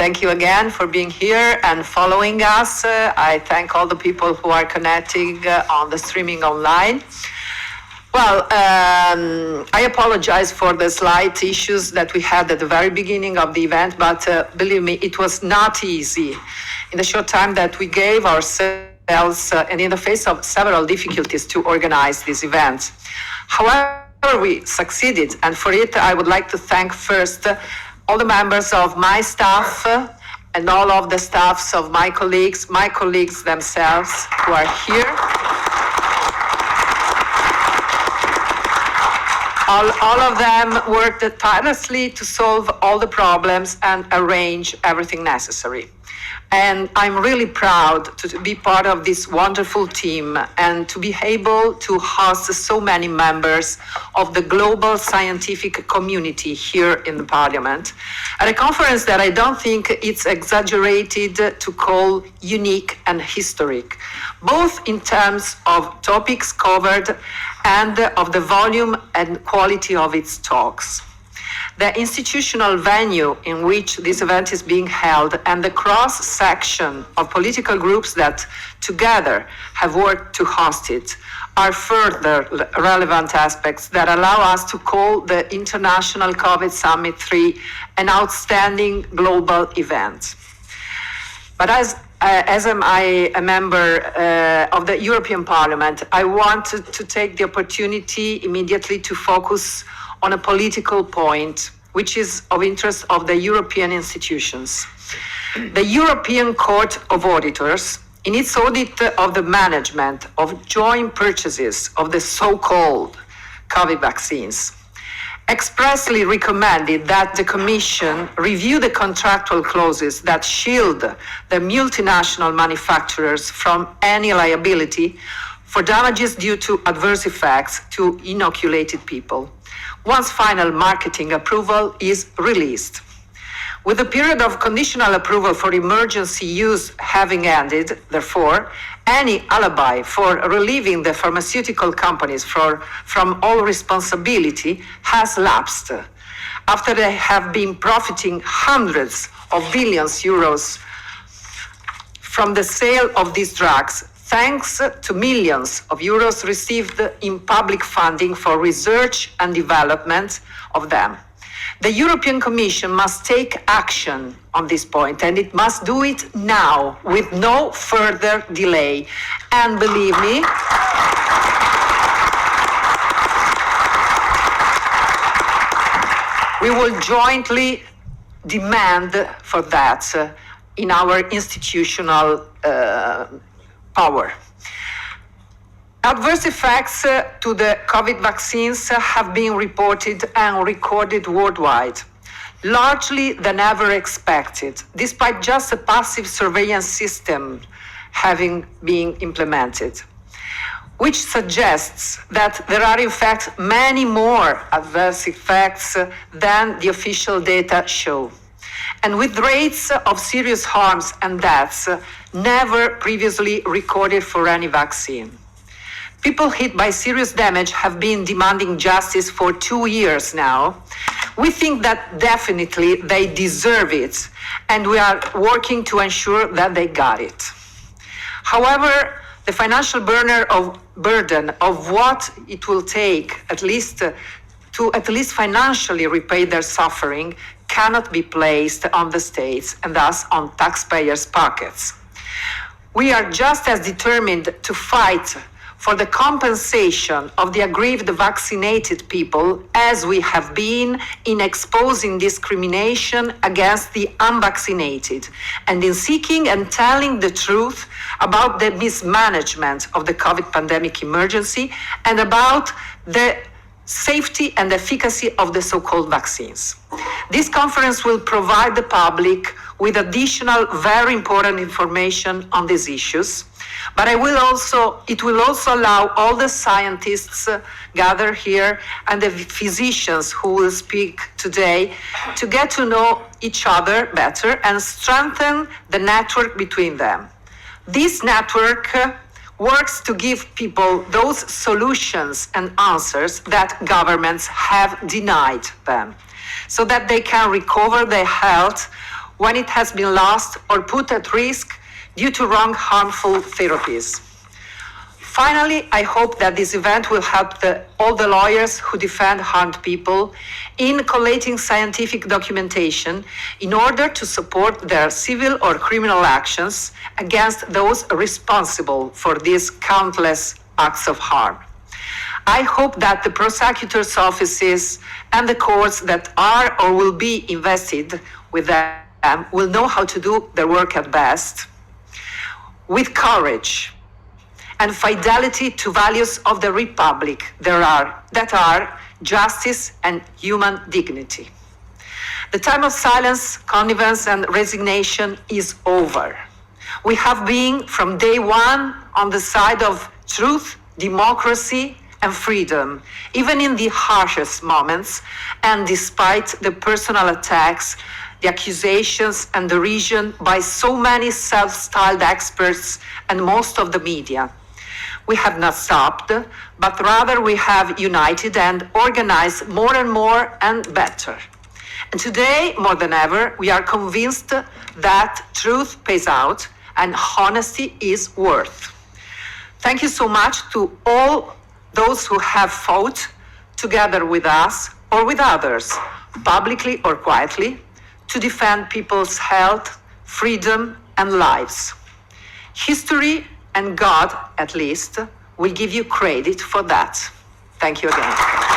Thank you again for being here and following us. I thank all the people who are connecting on the streaming online. Well, I apologize for the slight issues that we had at the very beginning of the event, but believe me, it was not easy. In the short time that we gave ourselves and in the face of several difficulties to organize this event. However, we succeeded, and for it I would like to thank first all the members of my staff and all of the staffs of my colleagues themselves who are here. All of them worked tirelessly to solve all the problems and arrange everything necessary. And I'm really proud to be part of this wonderful team and to be able to host so many members of the global scientific community here in the Parliament at a conference that I don't think it's exaggerated to call unique and historic, both in terms of topics covered and of the volume and quality of its talks. The institutional venue in which this event is being held and the cross-section of political groups that together have worked to host it are further relevant aspects that allow us to call the International COVID Summit 3 an outstanding global event. But as am I a member of the European Parliament, I wanted to take the opportunity immediately to focus on a political point, which is of interest of the European institutions. The European Court of Auditors, in its audit of the management of joint purchases of the so-called COVID vaccines, expressly recommended that the Commission review the contractual clauses that shield the multinational manufacturers from any liability for damages due to adverse effects to inoculated people, once final marketing approval is released. With the period of conditional approval for emergency use having ended, therefore, any alibi for relieving the pharmaceutical companies from all responsibility has lapsed, after they have been profiting hundreds of billions euros from the sale of these drugs, thanks to millions of euros received in public funding for research and development of them. The European Commission must take action on this point, and it must do it now with no further delay. And believe me, we will jointly demand for that in our institutional power. Adverse effects to the COVID vaccines have been reported and recorded worldwide, largely than ever expected, despite just a passive surveillance system having been implemented, which suggests that there are in fact many more adverse effects than the official data show, and with rates of serious harms and deaths never previously recorded for any vaccine. People hit by serious damage have been demanding justice for 2 years now. We think that definitely they deserve it, and we are working to ensure that they got it. However, the financial burden of what it will take to at least financially repay their suffering cannot be placed on the states and thus on taxpayers' pockets. We are just as determined to fight for the compensation of the aggrieved vaccinated people as we have been in exposing discrimination against the unvaccinated and in seeking and telling the truth about the mismanagement of the COVID pandemic emergency and about the safety and efficacy of the so-called vaccines. This conference will provide the public with additional very important information on these issues, but it will also allow all the scientists gathered here and the physicians who will speak today to get to know each other better and strengthen the network between them. This network works to give people those solutions and answers that governments have denied them, so that they can recover their health when it has been lost or put at risk due to wrong harmful therapies. Finally, I hope that this event will help all the lawyers who defend harmed people in collating scientific documentation in order to support their civil or criminal actions against those responsible for these countless acts of harm. I hope that the prosecutors' offices and the courts that are or will be invested with them will know how to do their work at best, with courage and fidelity to values of the Republic that are justice and human dignity. The time of silence, connivance, and resignation is over. We have been from day one on the side of truth, democracy, and freedom, even in the harshest moments, and despite the personal attacks, the accusations, and derision by so many self-styled experts and most of the media. We have not stopped, but rather we have united and organized more and more and better. And today, more than ever, we are convinced that truth pays out and honesty is worth. Thank you so much to all those who have fought together with us or with others, publicly or quietly, to defend people's health, freedom, and lives. History and God, at least, will give you credit for that. Thank you again.